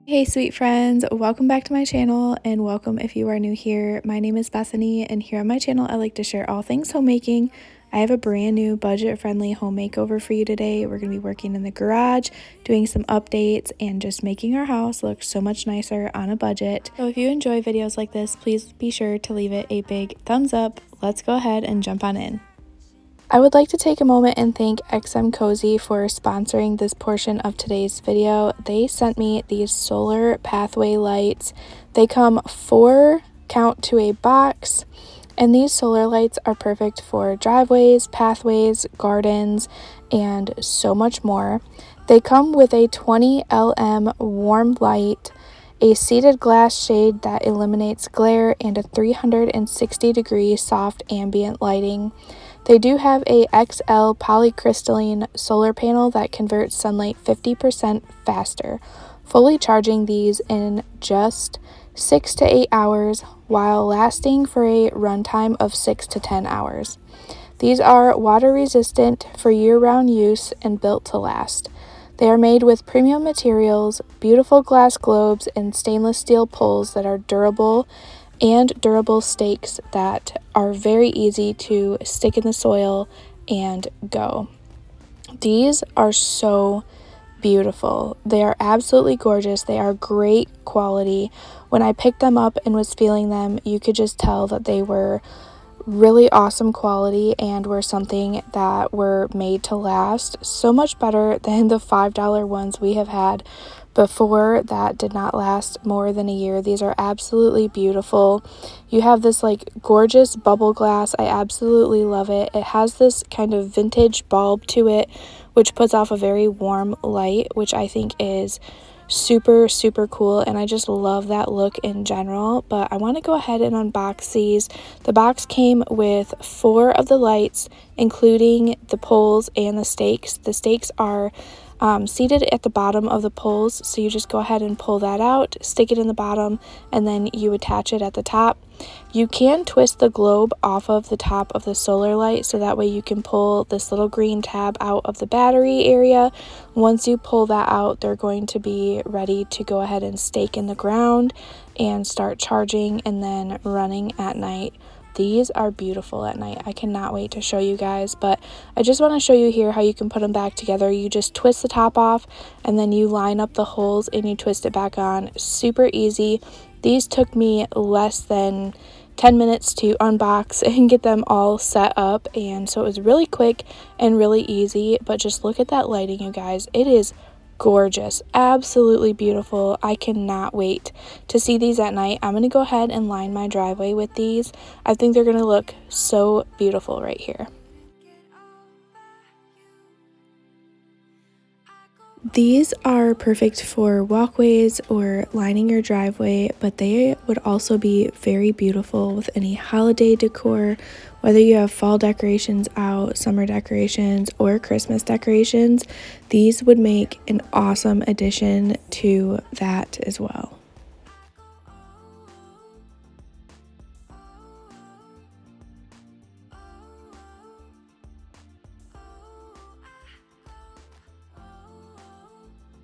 Hey sweet friends, welcome back to my channel and welcome if you are new here. My name is Bethany and here on my channel I like to share all things homemaking. I have a brand new budget-friendly home makeover for you today. We're going to be working in the garage, doing some updates, and just making our house look so much nicer on a budget. So if you enjoy videos like this, please be sure to leave it a big thumbs up. Let's go ahead and jump on in. I would like to take a moment and thank XM Cozy for sponsoring this portion of today's video. They sent me these solar pathway lights. They come 4 count to a box, and these solar lights are perfect for driveways, pathways, gardens, and so much more. They come with a 20 LM warm light, a seated glass shade that eliminates glare, and a 360-degree soft ambient lighting. They do have a XL polycrystalline solar panel that converts sunlight 50% faster, fully charging these in just 6 to 8 hours while lasting for a runtime of 6 to 10 hours. These are water resistant for year-round use and built to last. They are made with premium materials, beautiful glass globes, and stainless steel poles that are durable stakes that are very easy to stick in the soil and go. These are so beautiful. They are absolutely gorgeous. They are great quality. When I picked them up and was feeling them, you could just tell that they were really awesome quality and were something that were made to last. So much better than the $5 ones we have had before that did not last more than a year. These are absolutely beautiful. You have this like gorgeous bubble glass. I absolutely love it. It has this kind of vintage bulb to it, which puts off a very warm light, which I think is super cool, and I just love that look in general. But I want to go ahead and unbox these. The box came with 4 of the lights, including the poles and the stakes. The stakes are seated at the bottom of the poles, so you just go ahead and pull that out, stick it in the bottom, and then you attach it at the top. You can twist the globe off of the top of the solar light, so that way you can pull this little green tab out of the battery area. Once you pull that out, they're going to be ready to go ahead and stake in the ground and start charging and then running at night. These are beautiful at night. I cannot wait to show you guys, but I just want to show you here how you can put them back together. You just twist the top off and then you line up the holes and you twist it back on. Super easy. These took me less than 10 minutes to unbox and get them all set up, and so it was really quick and really easy. But just look at that lighting, you guys. It is gorgeous, absolutely beautiful. I cannot wait to see these at night. I'm gonna go ahead and line my driveway with these. I think they're gonna look so beautiful right here. These are perfect for walkways or lining your driveway, but they would also be very beautiful with any holiday decor, whether you have fall decorations out, summer decorations, or Christmas decorations. These would make an awesome addition to that as well.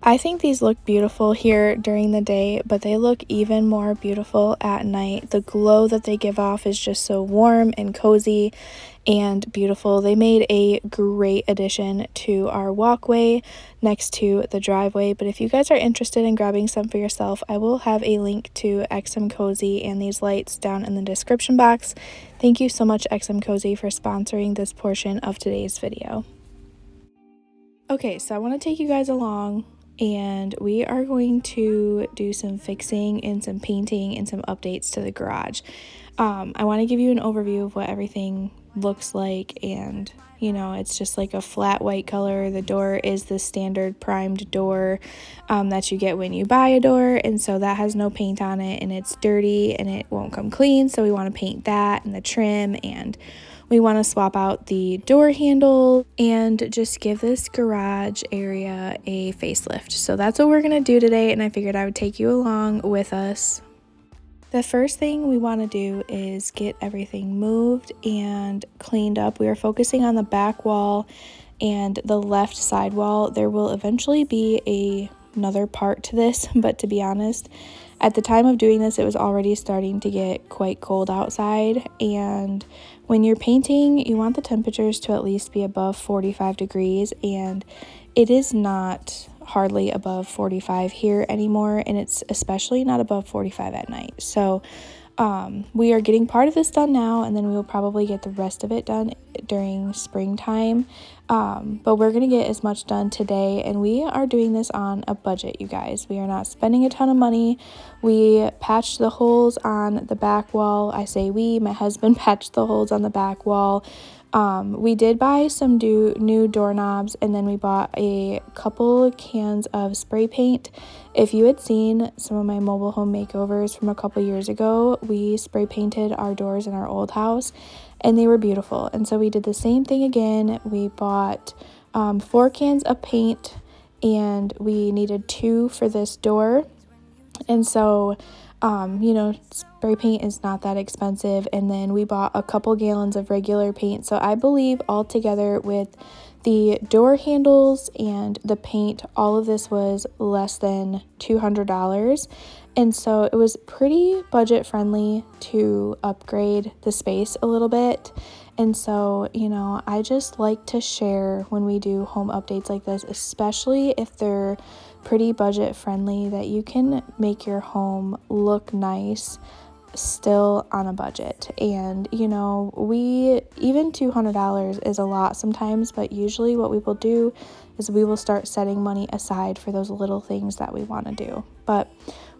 I think these look beautiful here during the day, but they look even more beautiful at night. The glow that they give off is just so warm and cozy and beautiful. They made a great addition to our walkway next to the driveway, but if you guys are interested in grabbing some for yourself, I will have a link to XM Cozy and these lights down in the description box. Thank you so much, XM Cozy, for sponsoring this portion of today's video. Okay, so I want to take you guys along, and we are going to do some fixing and some painting and some updates to the garage. I want to give you an overview of what everything looks like, and it's just like a flat white color. The door is the standard primed door that you get when you buy a door, and so that has no paint on it, and it's dirty and it won't come clean, so we want to paint that and the trim, and we want to swap out the door handle and just give this garage area a facelift. So that's what we're going to do today, and I figured I would take you along with us. The first thing we want to do is get everything moved and cleaned up. We are focusing on the back wall and the left side wall. There will eventually be a another part to this, but to be honest, at the time of doing this, it was already starting to get quite cold outside, and when you're painting, you want the temperatures to at least be above 45 degrees, and it is not hardly above 45 here anymore, and it's especially not above 45 at night. So we are getting part of this done now, and then we will probably get the rest of it done during springtime. But we're going to get as much done today, and we are doing this on a budget, you guys. We are not spending a ton of money. We patched the holes on the back wall. I say we, my husband patched the holes on the back wall. We did buy some new doorknobs, and then we bought a couple cans of spray paint. If you had seen some of my mobile home makeovers from a couple years ago, we spray painted our doors in our old house, and they were beautiful. And so we did the same thing again. We bought 4 cans of paint, and we needed 2 for this door. And so spray paint is not that expensive, and then we bought a couple gallons of regular paint. So I believe altogether with the door handles and the paint, all of this was less than $200. And so it was pretty budget friendly to upgrade the space a little bit. And so, I just like to share when we do home updates like this, especially if they're pretty budget friendly, that you can make your home look nice still on a budget. And we even $200 is a lot sometimes, but usually what we will do is we will start setting money aside for those little things that we want to do. But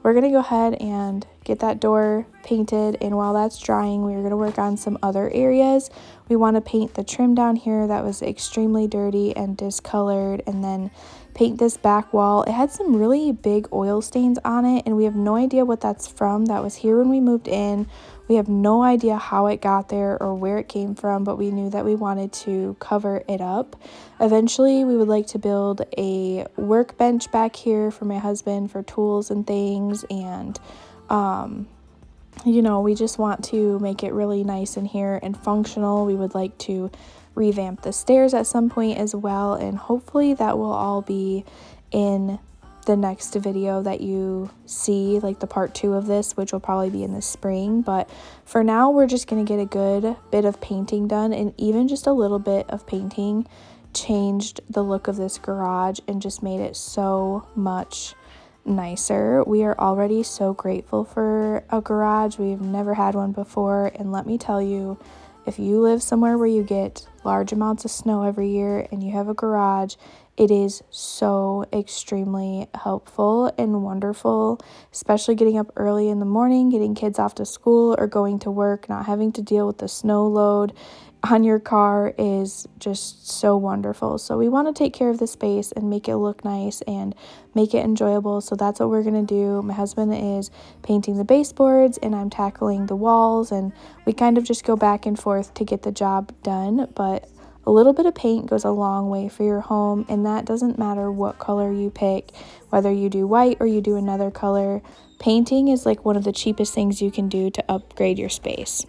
we're going to go ahead and get that door painted, and while that's drying, we're going to work on some other areas. We want to paint the trim down here that was extremely dirty and discolored, and then paint this back wall. It had some really big oil stains on it, and we have no idea what that's from. That was here when we moved in. We have no idea how it got there or where it came from, but we knew that we wanted to cover it up. Eventually, we would like to build a workbench back here for my husband for tools and things, and we just want to make it really nice in here and functional. We would like to revamp the stairs at some point as well, and hopefully that will all be in the next video that you see, like the part 2 of this, which will probably be in the spring. But for now, we're just going to get a good bit of painting done, and even just a little bit of painting changed the look of this garage and just made it so much nicer. We are already so grateful for a garage. We've never had one before, and let me tell you, if you live somewhere where you get large amounts of snow every year and you have a garage, it is so extremely helpful and wonderful, especially getting up early in the morning, getting kids off to school or going to work, not having to deal with the snow load on your car is just so wonderful. So we want to take care of the space and make it look nice and make it enjoyable. So that's what we're going to do. My husband is painting the baseboards and I'm tackling the walls, and we kind of just go back and forth to get the job done. But a little bit of paint goes a long way for your home, and that doesn't matter what color you pick, whether you do white or you do another color. Painting is like one of the cheapest things you can do to upgrade your space.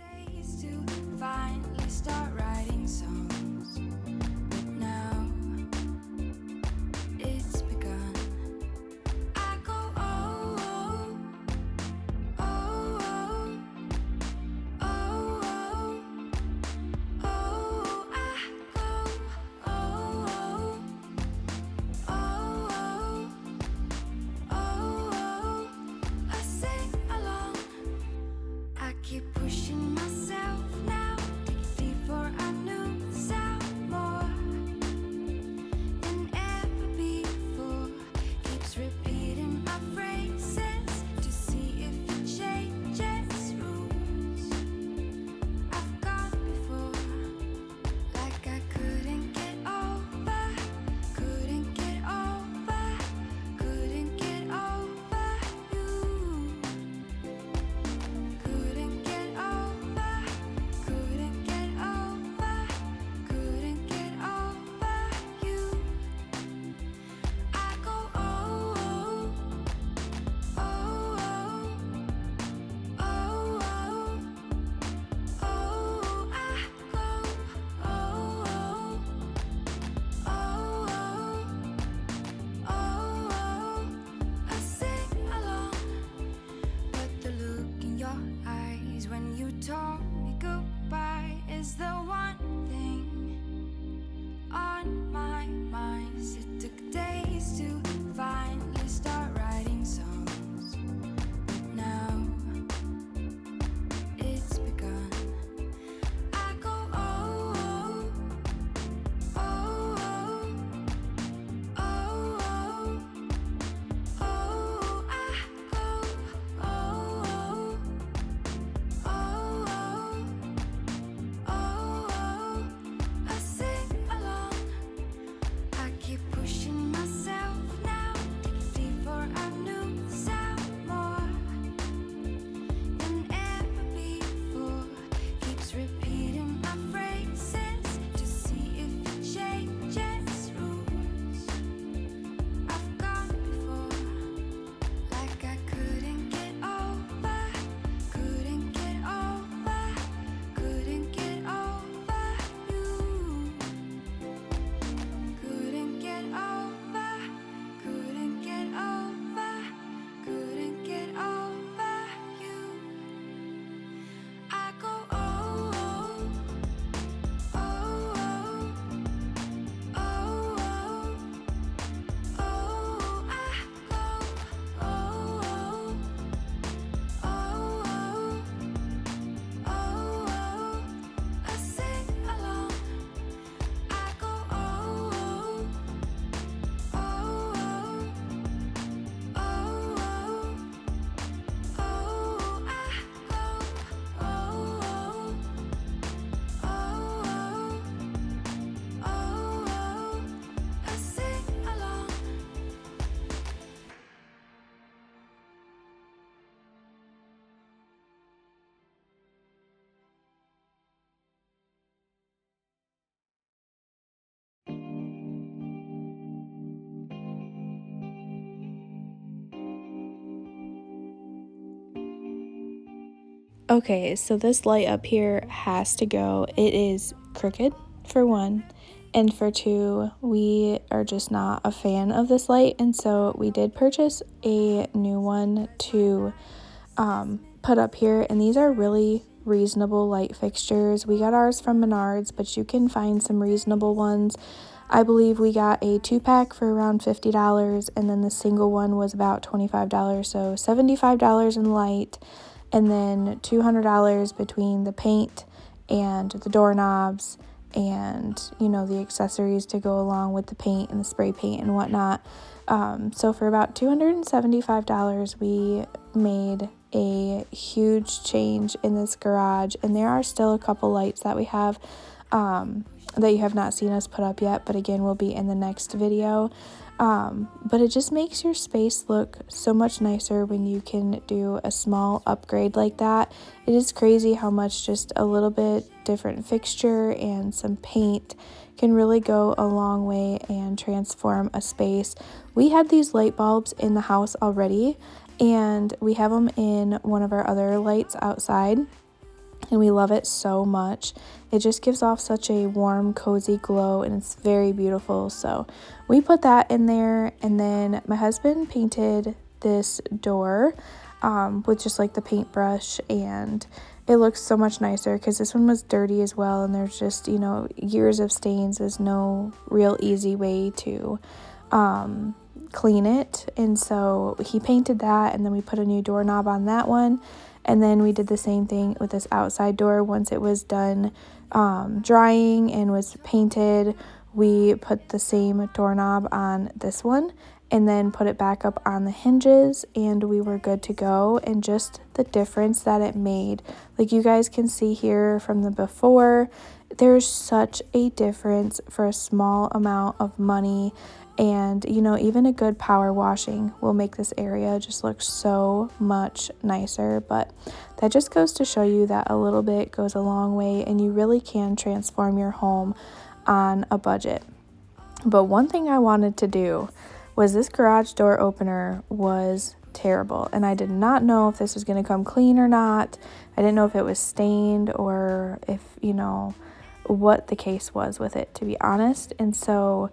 Keep pushing myself. Okay, so this light up here has to go. It is crooked, for one, and for two, we are just not a fan of this light, and so we did purchase a new one to put up here, and these are really reasonable light fixtures. We got ours from Menards, but you can find some reasonable ones. I believe we got a 2-pack for around $50, and then the single one was about $25, so $75 in light, and then $200 between the paint and the doorknobs and, you know, the accessories to go along with the paint and the spray paint and whatnot. So for about $275, we made a huge change in this garage, and there are still a couple lights that we have that you have not seen us put up yet, but again will be in the next video. But it just makes your space look so much nicer when you can do a small upgrade like that. It is crazy how much just a little bit different fixture and some paint can really go a long way and transform a space. We had these light bulbs in the house already, and we have them in one of our other lights outside, and we love it so much. It just gives off such a warm, cozy glow, and it's very beautiful. So we put that in there, and then my husband painted this door with just like the paintbrush, and it looks so much nicer because this one was dirty as well, and there's just, you know, years of stains. There's no real easy way to clean it, and so he painted that, and then we put a new doorknob on that one. And then we did the same thing with this outside door. Once it was done drying and was painted, we put the same doorknob on this one and then put it back up on the hinges, and we were good to go. And just the difference that it made, like you guys can see here from the before, there's such a difference for a small amount of money. And, you know, even a good power washing will make this area just look so much nicer. But that just goes to show you that a little bit goes a long way, and you really can transform your home on a budget. But one thing I wanted to do was this garage door opener was terrible, and I did not know if this was going to come clean or not. I didn't know if it was stained or if, you know, what the case was with it, to be honest. And so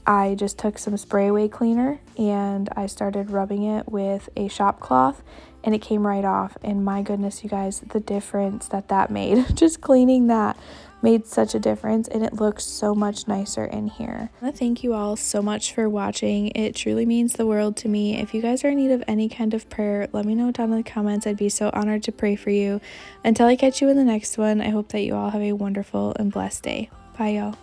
I just took some spray away cleaner and I started rubbing it with a shop cloth, and it came right off. And my goodness, you guys, the difference that made, just cleaning that made such a difference, and it looks so much nicer in here. I want to thank you all so much for watching. It truly means the world to me. If you guys are in need of any kind of prayer, let me know down in the comments. I'd be so honored to pray for you. Until I catch you in the next one, I hope that you all have a wonderful and blessed day. Bye, y'all.